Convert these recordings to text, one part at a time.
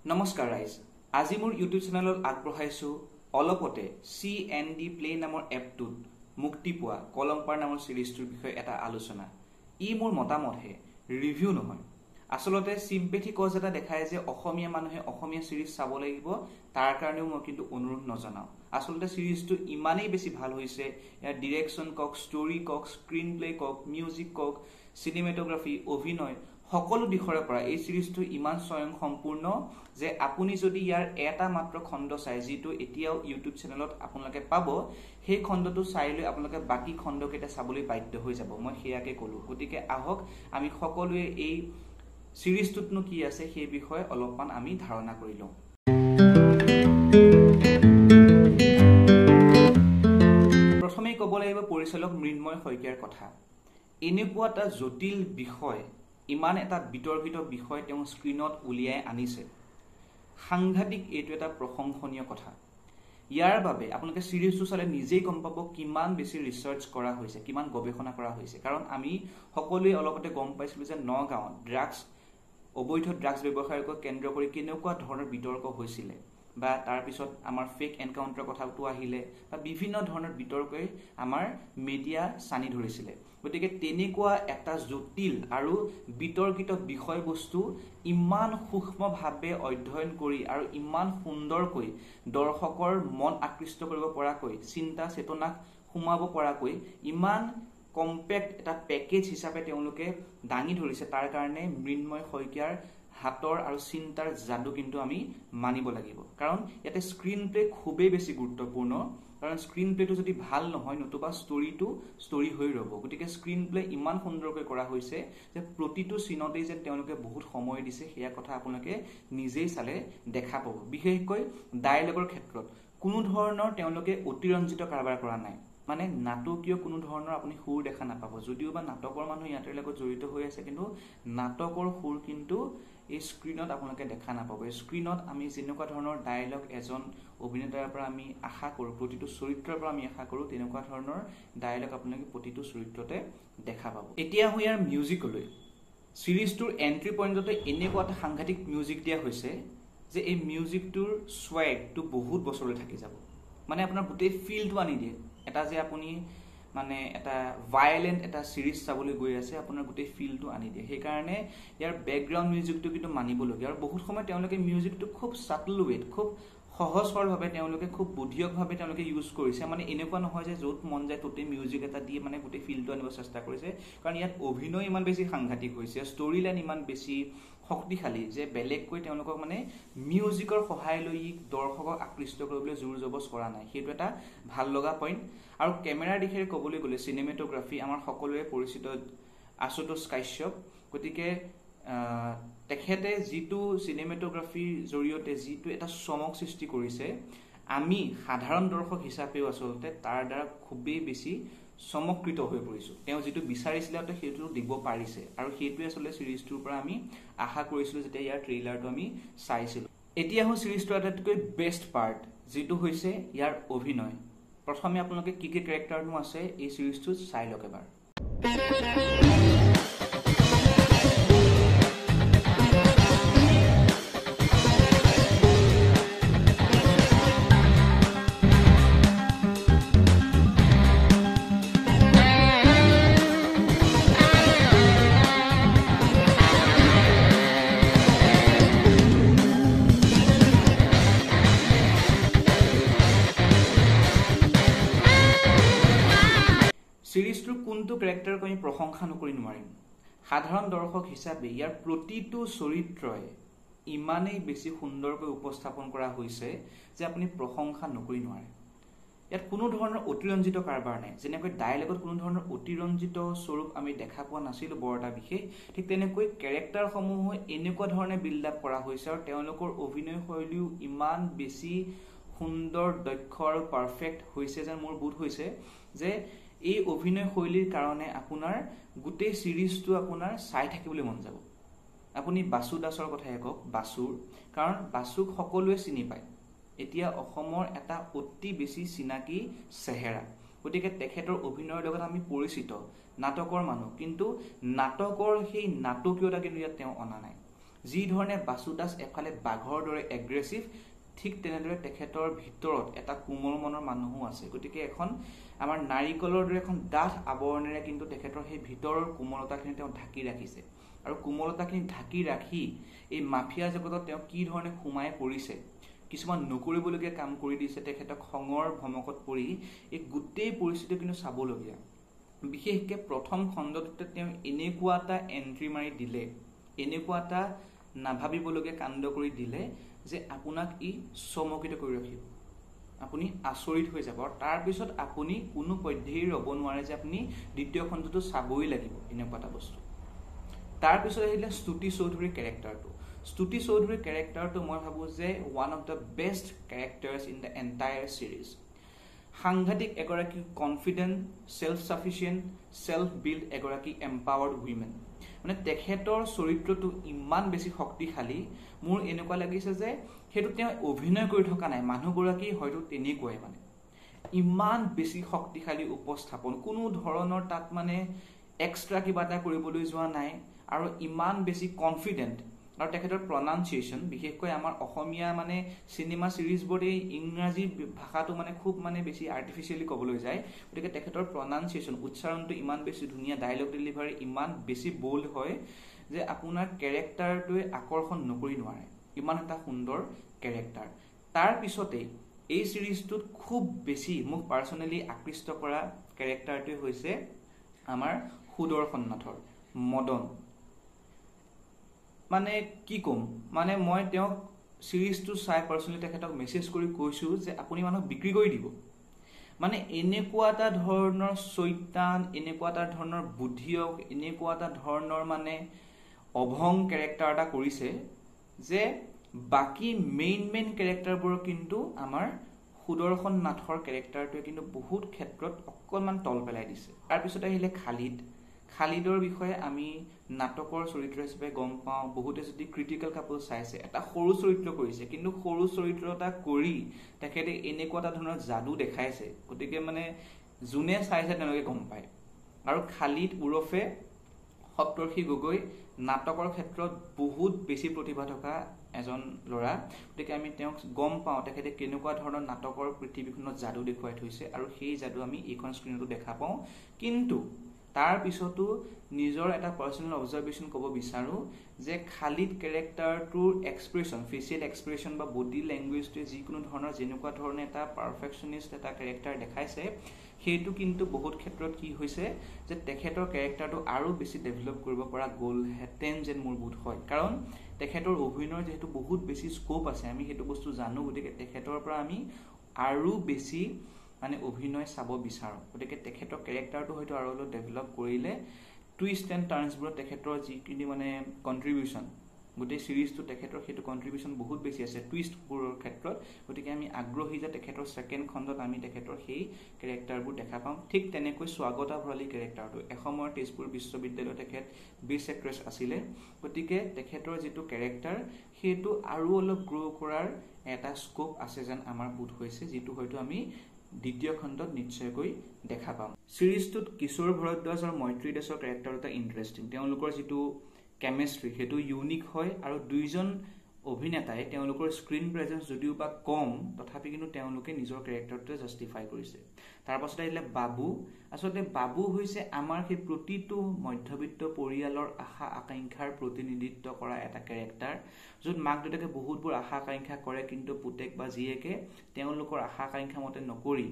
নমস্কাৰ ৰাইজ আজি মোৰ ইউটিউব চেনেলত আগবঢ়াইছো অলপতে CND প্লে নামৰ এপটোত মুক্তি পোৱা কলংপাৰ নামৰ সিৰিজটোৰ বিষয়ে এটা আলোচনা ই মোৰ মতামতহে ৰিভিউ নহয় আসলতে সিম্পেথি কজ এটা দেখায় যে অসমীয়া মানুহে অসমীয়া সিৰিজ চাব লাগিব তাৰ কাৰণেও মই কিন্তু অনুৰোধ নজনাও আসলতে সিৰিজটো ইমানেই বেছি ভাল হৈছে ইয়াৰ ডিৰেকচন কক ষ্টৰী কক স্ক্ৰিন প্লে কক মিউজিক কক সিনেমেটোগ্ৰাফি অভিনয় সকলো দিশৰে পৰা এই সিৰিজটো ইমান স্বয়ং সম্পূৰ্ণ যে আপুনি যদি ইয়াৰ এটা মাত্ৰ খণ্ড চাই যিটো এতিয়াও ইউটিউব চেনেলত আপোনালোকে পাব সেই খণ্ডটো চাই লৈ আপোনালোকে বাকি খণ্ডকেইটা চাবলৈ বাধ্য হৈ যাব মই হেয়াকে কলো গতিকে আহক আমি সকলোৱে এই সিৰিজটোতনো কি আছে সেই বিষয়ে অলপমান আমি ধাৰণা কৰি লওঁ প্ৰথমে ক'ব লাগিব পৰিচালক মৃন্ময় শইকীয়াৰ কথা এনেকুৱা এটা জটিল বিষয় ইমান এটা বিতৰ্কিত বিষয় তেওঁ স্ক্ৰিনত উলিয়াই আনিছে সাংঘাতিক এইটো এটা প্ৰশংসনীয় কথা ইয়াৰ বাবে আপোনালোকে সিৰিজটো চালে নিজেই গম পাব কিমান বেছি ৰিসাৰ্চ কৰা হৈছে কিমান গৱেষণা কৰা হৈছে কাৰণ আমি সকলোৱে অলপতে গম পাইছিলো যে নগাঁৱত ড্ৰাগছ অবৈধ ড্ৰাগছ ব্যৱসায়ক কেন্দ্ৰ কৰি কেনেকুৱা ধৰণৰ বিতৰ্ক হৈছিল বা তাৰ পিছত আমাৰ ফেক এনকাউন্টাৰ কথাটো আহিলে বা বিভিন্ন ধৰণৰ বিতৰ্কই আমাৰ মিডিয়া সানি ধৰিছিল গতিকে তেনেকুৱা এটা জটিল আৰু বিতৰ্কিত বিষয়বস্তু ইমান সূক্ষ্মভাৱে অধ্যয়ন কৰি আৰু ইমান সুন্দৰকৈ দৰ্শকৰ মন আকৃষ্ট কৰিব পৰাকৈ চিন্তা চেতনাক সুমাব পৰাকৈ ইমান কম্পেক্ট এটা পেকেজ হিচাপে তেওঁলোকে দাঙি ধৰিছে তাৰ কাৰণে মৃন্ময় শইকীয়াৰ হাতৰ আৰু চিন্তাৰ জাদু কিন্তু আমি মানিব লাগিব কাৰণ ইয়াতে স্ক্ৰিন প্লে খুবেই বেছি গুৰুত্বপূৰ্ণ কাৰণ স্ক্ৰিন প্লেটো যদি ভাল নহয় নতুবা ষ্টৰী হৈ ৰব গতিকে স্ক্ৰিন প্লে ইমান সুন্দৰকৈ কৰা হৈছে যে প্ৰতিটো সিনতেই যে তেওঁলোকে বহুত সময় দিছে হেয়া কথা আপোনালোকে নিজেই চালে দেখা পাব বিশেষকৈ ডায়লগৰ ক্ষেত্ৰত কোনো ধৰণৰ তেওঁলোকে অতিৰঞ্জিত কাৰবাৰ কৰা নাই মানে নাটকীয় কোনো ধৰণৰ আপুনি সুৰ দেখা নাপাব যদিও বা নাটকৰ মানুহ ইয়াৰ লগত জড়িত হৈ আছে কিন্তু নাটকৰ সুৰ কিন্তু এই স্ক্ৰিনত আপোনালোকে দেখা নাপাব স্ক্ৰিনত আমি যেনেকুৱা ধৰণৰ ডায়লগ এজন অভিনেতাৰ পৰা আমি আশা কৰো প্ৰতিটো চৰিত্ৰৰ পৰা আমি আশা কৰো তেনেকুৱা ধৰণৰ ডায়লগ আপোনালোকে প্ৰতিটো চৰিত্ৰতে দেখা পাব এতিয়া ইয়াৰ মিউজিকলৈ সিৰিজটোৰ এন্ট্ৰি পইণ্টতে এনেকুৱা এটা সাংঘাতিক মিউজিক দিয়া হৈছে যে এই মিউজিকটোৰ সোৱাগটো বহুত বছৰলৈ থাকি যাব মানে আপোনাৰ গোটেই ফিলটো আনি দিয়ে এটা যে আপুনি মানে এটা ভায়োলেন্ট এটা সিৰিজ চাবলৈ গৈ আছে আপোনাৰ গোটেই ফিলটো আনি দিয়ে সেই কাৰণে ইয়াৰ ব্যাকগ্ৰাউণ্ড মিউজিকটো কিন্তু মানিবলগীয়া আৰু বহুত সময় তেওঁলোকে মিউজিকটো খুব সাটল ৱেত খুব সহজ সৰলভাৱে তেওঁলোকে খুব বুদ্ধিয়কভাৱে তেওঁলোকে ইউজ কৰিছে মানে এনেকুৱা নহয় যে য'ত মন যায় ততে মিউজিক এটা দিয়ে মানে গোটেই ফিলটো আনিব চেষ্টা কৰিছে কাৰণ ইয়াত অভিনয় ইমান বেছি সাংঘাতিক হৈছে ষ্টৰী লাইন ইমান বেছি শক্তিশালী যে বেলেগকৈ তেওঁলোকক মানে মিউজিকৰ সহায় লৈ দৰ্শকক আকৃষ্ট কৰিবলৈ জোৰ জবজ কৰা নাই সেইটো এটা ভাল লগা পইণ্ট আৰু কেমেৰাৰ দিশে ক'বলৈ গ'লে সিনেমেটোগ্ৰাফি আমাৰ সকলোৱে পৰিচিত আশুতোষ কাশ্যপ গতিকে তেখেতে যিটো সিনেমেটোগ্ৰাফিৰ জৰিয়তে যিটো এটা চমক সৃষ্টি কৰিছে আমি সাধাৰণ দৰ্শক হিচাপেও আসলতে তাৰ দ্বাৰা খুবেই বেছি চমকৃত হৈ পৰিছো তেওঁ যেটো বিচাৰিছিল সেইটো দিব পাৰিছে আৰু সেইটোৱে আসলে সিৰিজটোৰ পৰা আমি আশা কৰিছিলো যেতিয়া ইয়াৰ ট্ৰেইলাৰটো আমি চাইছিলো এতিয়া হো সিৰিজটোৰ আটাইতকৈ বেষ্ট পাৰ্ট যেটো হৈছে ইয়াৰ অভিনয় প্ৰথমে আপোনালোকে কি কি ক্যাৰেক্টাৰনো আছে এই সিৰিজটো চাই লওক এবাৰ সিৰিজটোৰ কোনটো ক্যাৰেক্টাৰক আমি প্ৰশংসা নকৰি নোৱাৰিম সাধাৰণ দৰ্শক হিচাপে ইয়াৰ প্ৰতিটো চৰিত্ৰই ইমানেই বেছি সুন্দৰকৈ উপস্থাপন কৰা হৈছে যে আপুনি প্ৰশংসা নকৰি নোৱাৰে ইয়াত কোনো ধৰণৰ অতিৰঞ্জিত কাৰবাৰ নাই যেনেকৈ ডায়লগত কোনো ধৰণৰ অতিৰঞ্জিত স্বৰূপ আমি দেখা পোৱা নাছিলো বৰটা বিশেষ ঠিক তেনেকৈ ক্যাৰেক্টাৰসমূহ এনেকুৱা ধৰণে বিল্ড আপ কৰা হৈছে আৰু তেওঁলোকৰ অভিনয় শৈলীও ইমান বেছি সুন্দৰ দক্ষ আৰু পাৰফেক্ট হৈছে যেন মোৰ বোধ হৈছে যে এই অভিনয় শৈলীৰ কাৰণে আপোনাৰ গোটেই সিৰিজটো আপোনাৰ চাই থাকিবলৈ মন যাব আপুনি বাসু দাসৰ কথাকক বাসুৰ কাৰণ বাসুক সকলোৱে চিনি পায় এতিয়া অসমৰ এটা অতি বেছি চিনাকি চেহেৰা গতিকে তেখেতৰ অভিনয়ৰ লগত আমি পৰিচিত নাটকৰ মানুহ কিন্তু নাটকৰ সেই নাটকীয়তা কিন্তু ইয়াত তেওঁ অনা নাই যি ধৰণে বাসু দাস এফালে বাঘৰ দৰে এগ্ৰেছিভ, ঠিক তেনেদৰে তেখেতৰ ভিতৰত এটা কোমল মনৰ মানুহো আছে। গতিকে এখন আমাৰ নাৰিকলৰ দৰে এখন ডাঠ আৱৰণেৰে কিন্তু তেখেতৰ সেই ভিতৰৰ কোমলতাখিনি তেওঁ ঢাকি ৰাখিছে। আৰু কোমলতাখিনি ঢাকি ৰাখি এই মাফিয়া জগতত তেওঁ কি ধৰণে সোমাই পৰিছে, কিছুমান নকৰিবলগীয়া কাম কৰি দিছে, তেখেতক খঙৰ ভমকত পৰি এই গোটেই পৰিস্থিতি কিন্তু চাবলগীয়া। বিশেষকৈ প্ৰথম খণ্ডটোতে তেওঁ এনেকুৱা এটা এণ্ট্ৰি মাৰি দিলে, এনেকুৱা এটা নাভাবিবলগীয়া কাণ্ড কৰি দিলে যে আপোনাক ই চমকিত কৰি ৰাখিব, আপুনি আচৰিত হৈ যাব। আৰু তাৰপিছত আপুনি কোনো পধ্যেই ৰ'ব নোৱাৰে যে আপুনি দ্বিতীয় খণ্ডটো চাবই লাগিব, এনেকুৱা এটা বস্তু। তাৰপিছত আহিলে স্তুতি চৌধুৰীৰ কেৰেক্টাৰটো। স্তুতি চৌধুৰীৰ কেৰেক্টাৰটো মই ভাবোঁ যে one of the best characters in the entire series. সাংঘাতিক এগৰাকী confident, self sufficient, self build এগৰাকী এম্পাৱাৰ্ড উইমেন। মানে তেখেতৰ চৰিত্ৰটো ইমান বেছি শক্তিশালী, মোৰ এনেকুৱা লাগিছে যে সেইটো তেওঁ অভিনয় কৰি থকা নাই, মানুহগৰাকী হয়তো তেনেকুৱাই, মানে ইমান বেছি শক্তিশালী উপস্থাপন, কোনো ধৰণৰ তাত মানে এক্সট্ৰা কিবা এটা কৰিবলৈ যোৱা নাই, আৰু ইমান বেছি কনফিডেণ্ট। আৰু তেখেতৰ প্ৰনাউন্সিয়েশ্যন, বিশেষকৈ আমাৰ অসমীয়া মানে চিনেমা চিৰিজবোৰত এই ইংৰাজী ভাষাটো মানে খুব মানে বেছি আৰ্টিফিচিয়েলি ক'বলৈ যায়, গতিকে তেখেতৰ প্ৰনাউন্সিয়েশ্যন, উচ্চাৰণটো ইমান বেছি ধুনীয়া, ডায়লগ ডেলিভাৰী ইমান বেছি বোল্ড হয় যে আপোনাৰ কেৰেক্টাৰটোৱে আকৰ্ষণ নকৰি নোৱাৰে, ইমান এটা সুন্দৰ কেৰেক্টাৰ। তাৰপিছতেই এই চিৰিজটোত খুব বেছি মোক পাৰ্চনেলি আকৃষ্ট কৰা কেৰেক্টাৰটোৱে হৈছে আমাৰ সুদৰ্শন নাথৰ মদন। মানে কি ক'ম, মানে মই তেওঁক চিৰিজটো চাই পাৰ্চনেলি তেখেতক মেছেজ কৰি কৈছোঁ যে আপুনি মানুহক বিক্ৰী কৰি দিব। মানে এনেকুৱা এটা ধৰণৰ চৈতান, এনেকুৱা এটা ধৰণৰ বুদ্ধিয়ক, এনেকুৱা এটা ধৰণৰ মানে অভং কেৰেক্টাৰ এটা কৰিছে যে বাকী মেইন কেৰেক্টাৰবোৰৰ কিন্তু আমাৰ সুদৰ্শন নাথৰ কেৰেক্টাৰটোৱে কিন্তু বহুত ক্ষেত্ৰত অকণমান তল পেলাই দিছে। তাৰপিছত আহিলে খালিদৰ বিষয়ে আমি নাটকৰ চৰিত্ৰ হিচাপে গম পাওঁ, বহুতে যদি ক্ৰিটিকেল কাপল চাইছে, এটা সৰু চৰিত্ৰ কৰিছে, কিন্তু সৰু চৰিত্ৰ এটা কৰি তেখেতে এনেকুৱা এটা ধৰণৰ যাদু দেখাইছে, গতিকে মানে যোনে চাইছে তেওঁলোকে গম পায়। আৰু খালিদ ওৰফে সপ্তৰ্ষি গগৈ নাটকৰ ক্ষেত্ৰত বহুত বেছি প্ৰতিভা থকা এজন ল'ৰা, গতিকে আমি তেওঁক গম পাওঁ তেখেতে কেনেকুৱা ধৰণৰ নাটকৰ পৃথিৱীখনত যাদু দেখুৱাই থৈছে, আৰু সেই যাদু আমি এইখন স্ক্ৰীণতো দেখা পাওঁ। কিন্তু তাৰ পিছতো নিজৰ এটা পাৰ্চনেল অবজাৰভেশ্যন ক'ব বিচাৰোঁ যে খালিদ কেৰেক্টাৰটোৰ এক্সপ্ৰেশ্যন, ফেচিয়েল এক্সপ্ৰেশ্যন বা বডি লেংগুৱেজটোৱে যিকোনো ধৰণৰ যেনেকুৱা ধৰণে এটা পাৰফেকশ্যনিষ্ট এটা কেৰেক্টাৰ দেখাইছে, সেইটো কিন্তু বহুত ক্ষেত্ৰত কি হৈছে যে তেখেতৰ কেৰেক্টাৰটো আৰু বেছি ডেভেলপ কৰিব পৰা গ'লহেঁতেন যেন মোৰ বোধ হয়। কাৰণ তেখেতৰ অভিনয়ৰ যিহেতু বহুত বেছি স্কোপ আছে, আমি সেইটো বস্তু জানো, গতিকে তেখেতৰ পৰা আমি আৰু বেছি মানে অভিনয় চাব বিচাৰোঁ। গতিকে তেখেতৰ কেৰেক্টাৰটো হয়তো আৰু অলপ ডেভেলপ কৰিলে টুইষ্ট এণ্ড টাৰ্ণছবোৰত তেখেতৰ যিখিনি মানে কণ্ট্ৰিবিউশ্যন, গোটেই চিৰিজটো তেখেতৰ সেইটো কণ্ট্ৰিবিউশ্যন বহুত বেছি আছে টুইষ্টবোৰৰ ক্ষেত্ৰত। গতিকে আমি আগ্ৰহী যে তেখেতৰ ছেকেণ্ড খণ্ডত আমি তেখেতৰ সেই কেৰেক্টাৰবোৰ দেখা পাম। ঠিক তেনেকৈ স্বাগতা ভৰালী কেৰেক্টাৰটো, এসময়ৰ তেজপুৰ বিশ্ববিদ্যালয়ত তেখেত বেষ্ট এক্ট্ৰেছ আছিলে, গতিকে তেখেতৰ যিটো কেৰেক্টাৰ সেইটো আৰু অলপ গ্ৰ' কৰাৰ এটা স্কোপ আছে যেন আমাৰ বোধ হৈছে, যিটো হয়তো আমি দ্বিতীয় খণ্ডত নিশ্চয়কৈ দেখা পাম। চিৰিজটোত কিশোৰ ভৰদ্বাজ আৰু মৈত্ৰী দাসৰ কেৰেক্টাৰ এটা ইণ্টাৰেষ্টিং, তেওঁলোকৰ যিটো কেমেষ্ট্ৰি সেইটো ইউনিক হয়, আৰু দুইজন অভিনেতাই তেওঁলোকৰ স্ক্ৰীণ প্ৰেজেঞ্চ যদিও বা কম, তথাপি কিন্তু তেওঁলোকে নিজৰ কেৰেক্টাৰটোৱে জাষ্টিফাই কৰিছে। তাৰপাছত আহিলে বাবু। আচলতে বাবু হৈছে আমাৰ সেই প্ৰতিটো মধ্যবিত্ত পৰিয়ালৰ আশা আকাংক্ষাৰ প্ৰতিনিধিত্ব কৰা এটা কেৰেক্টাৰ, য'ত মাক দেউতাকে বহুতবোৰ আশা আকাংক্ষা কৰে, কিন্তু পুতেক বা জীয়েকে তেওঁলোকৰ আশা আকাংক্ষা মতে নকৰি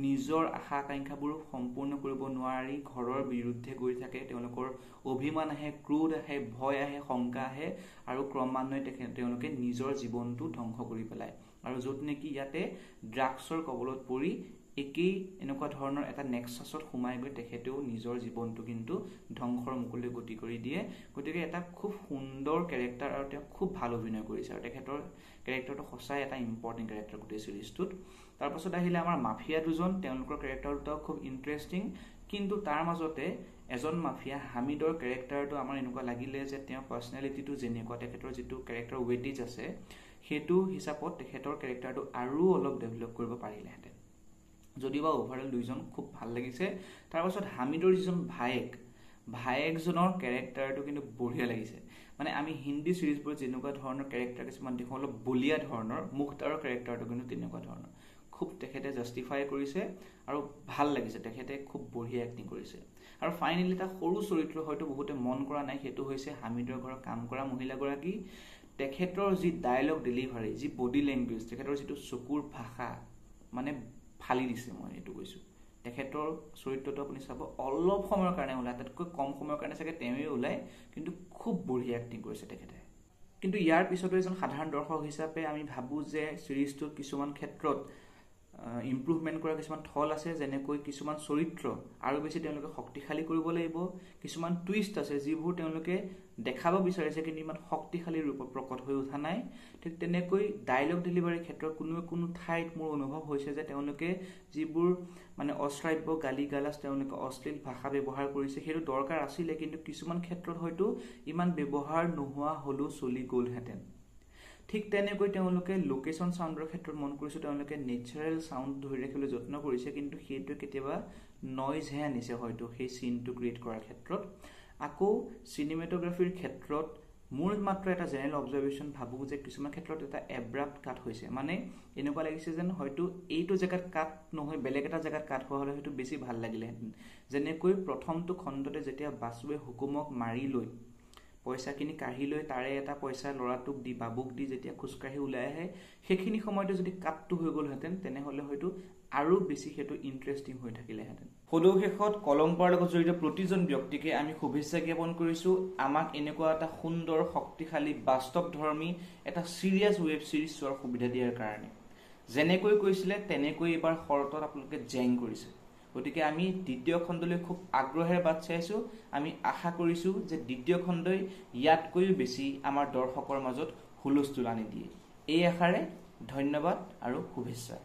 নিজৰ আশা আকাংক্ষাবোৰ সম্পূৰ্ণ কৰিব নোৱাৰি ঘৰৰ বিৰুদ্ধে গৈ থাকে। তেওঁলোকৰ অভিমান আহে, ক্ৰোধ আহে, ভয় আহে, শংকা আহে, আৰু ক্ৰমান্বয়ে তেওঁলোকে নিজৰ জীৱনটো ধ্বংস কৰি পেলায়। আৰু য'ত নেকি ইয়াতে ড্ৰাগছৰ কবলত পৰি একেই এনেকুৱা ধৰণৰ এটা নেক্সাছত সোমাই গৈ তেখেতেও নিজৰ জীৱনটো কিন্তু ধ্বংসৰ মুখলৈ গতি কৰি দিয়ে। গতিকে এটা খুব সুন্দৰ কেৰেক্টাৰ, আৰু তেওঁ খুব ভাল অভিনয় কৰিছে, আৰু তেখেতৰ কেৰেক্টাৰটো সঁচাই এটা ইম্পৰ্টেণ্ট কেৰেক্টাৰ গোটেই চিৰিজটোত। তাৰপাছত আহিলে আমাৰ মাফিয়া দুজন, তেওঁলোকৰ কেৰেক্টাৰ দুটাও খুব ইণ্টাৰেষ্টিং, কিন্তু তাৰ মাজতে এজন মাফিয়া হামিদৰ কেৰেক্টাৰটো আমাৰ এনেকুৱা লাগিলে যে তেওঁৰ পাৰ্চনেলিটিটো যেনেকুৱা, তেখেতৰ যিটো কেৰেক্টাৰ ৱেটেজ আছে সেইটো হিচাপত তেখেতৰ কেৰেক্টাৰটো আৰু অলপ ডেভেলপ কৰিব পাৰিলেহেঁতেন, যদিও অভাৰঅল দুইজন খুব ভাল লাগিছে। তাৰপাছত হামিদৰ যিজন ভায়েকজনৰ কেৰেক্টাৰটো কিন্তু বঢ়িয়া লাগিছে। মানে আমি হিন্দী সিৰিজবোৰ যেনেকুৱা ধৰণৰ ক্যাৰেক্টাৰ কিছুমান দেখো অলপ বলিয়া ধৰণৰ মুখতাৰৰ ক্যাৰেক্টাৰটো কিন্তু তেনেকুৱা ধৰণৰ খুব তেখেতে জাস্টিফাই কৰিছে আৰু ভাল লাগিছে তেখেতে খুব বঢ়িয়া এক্টিং কৰিছে আৰু ফাইনালি এটা সৰু চৰিত্ৰ হয়তো বহুতে মন কৰা নাই হেতু হৈছে হামিদৰ ঘৰৰ কাম কৰা মহিলাগৰাকী তেখেতৰ যি ডায়লগ ডেলিভাৰী যি বডি ল্যাঙ্গুৱেজ তেখেতৰ যিটো চকুৰ ভাষা মানে ফালি দিছে মই এটো কৈছো তেখেতৰ চৰিত্ৰটো আপুনি চাব অলপ সময়ৰ কাৰণে ওলাই তাতকৈ কম সময়ৰ কাৰণে চাগে তেৱে ওলাই কিন্তু খুব বঢ়িয়া এক্টিং কৰিছে তেখেতে কিন্তু ইয়াৰ পিছতো এজন সাধাৰণ দৰ্শক হিচাপে আমি ভাবো যে সিৰিজটো কিছুমান ক্ষেত্ৰত ইমপ্ৰুভমেন্ট কৰা কিছুমান থল আছে যেনেকৈ কিছুমান চৰিত্ৰ আৰু বেছি তেওঁলোকে শক্তিশালী কৰিব লাগিব কিছুমান টুইষ্ট আছে যিবোৰ তেওঁলোকে দেখাব বিচাৰিছে কিন্তু ইমান শক্তিশালী ৰূপত প্ৰকট হৈ উঠা নাই ঠিক তেনেকৈ ডায়লগ ডেলিভাৰী ক্ষেত্ৰত কোনো ঠাইত মোৰ অনুভৱ হৈছে যে তেওঁলোকে যিবোৰ মানে অশ্ৰাব্য গালি গালাজ তেওঁলোকে অশ্লীল ভাষা ব্যৱহাৰ কৰিছে হেতু দৰকাৰ আছিল কিন্তু কিছুমান ক্ষেত্ৰত হয়তো ইমান ব্যৱহাৰ নোহোৱা হলো চলি গলহেতেন ঠিক তেনেকৈ তেওঁলোকে লোকেশন সাউন্ডৰ ক্ষেত্ৰত মন কৰিছে তেওঁলোকে নেচাৰেল সাউন্ড ধৰি ৰাখিবলৈ যত্ন কৰিছে কিন্তু হেতু কেতিয়াবা নয়েজ হে আনিছে হয়তো সেই সিনটো ক্ৰিয়েট কৰাৰ ক্ষেত্ৰত আকৌ সিনেমাটোগ্ৰাফিৰ ক্ষেত্ৰত মোৰ মাত্ৰ এটা জেনেৰেল অবজাৰভেশন ভাবু যে কিছুমান ক্ষেত্ৰত এটা এব্ৰাপ্ট কাট হৈছে মানে এনেকুৱা লাগিছে যেন হয়তো এইটো জায়গাত কাট নহয় বেলেগ এটা জায়গাত কাট হোৱা হলে হয়তো বেছি ভাল লাগিলেহেঁতেন যেনেকৈ প্ৰথমটো খণ্ডতে যেতিয়া বাসুৱে হুকুমক মাৰি লৈ পইচাখিনি কাঢ়ি লৈ তাৰে এটা পইচা লৰাটোক দি বাবুক দি যেতিয়া খুসকাঢ়ি উলাই আহে সেইখিনি সময়তে যদি কাটটো হৈ গলহেঁতেন তেনেহলে হয়তো আৰু বেছি হেতু ইন্টাৰেস্টিং হৈ থাকিলেহেঁতেন ফটোশেষত কলংপাৰ লগত জড়িত প্ৰতিজন ব্যক্তিকে আমি শুভেচ্ছা জ্ঞাপন কৰিছো আমাক এনেকুৱা এটা সুন্দৰ শক্তিশালী বাস্তৱধৰ্মী এটা সিৰিয়াস ওয়েব সিৰিজ চোৱাৰ সুবিধা দিয়াৰ কাৰণে যেনেকৈ কৈছিলে তেনেকৈ এবাৰ শৰতত আপোনালোকে জেং কৰিছে গতিকে আমি দ্বিতীয় খণ্ডলৈ খুব আগ্ৰহেৰে বাট চাইছো আমি আশা কৰিছো যে দ্বিতীয় খণ্ডই ইয়াতকৈ বেছি আমাৰ দৰ্শকৰ মাজত হুলস্থুল আনি দিয়ে এই আশাৰে ধন্যবাদ আৰু শুভেচ্ছা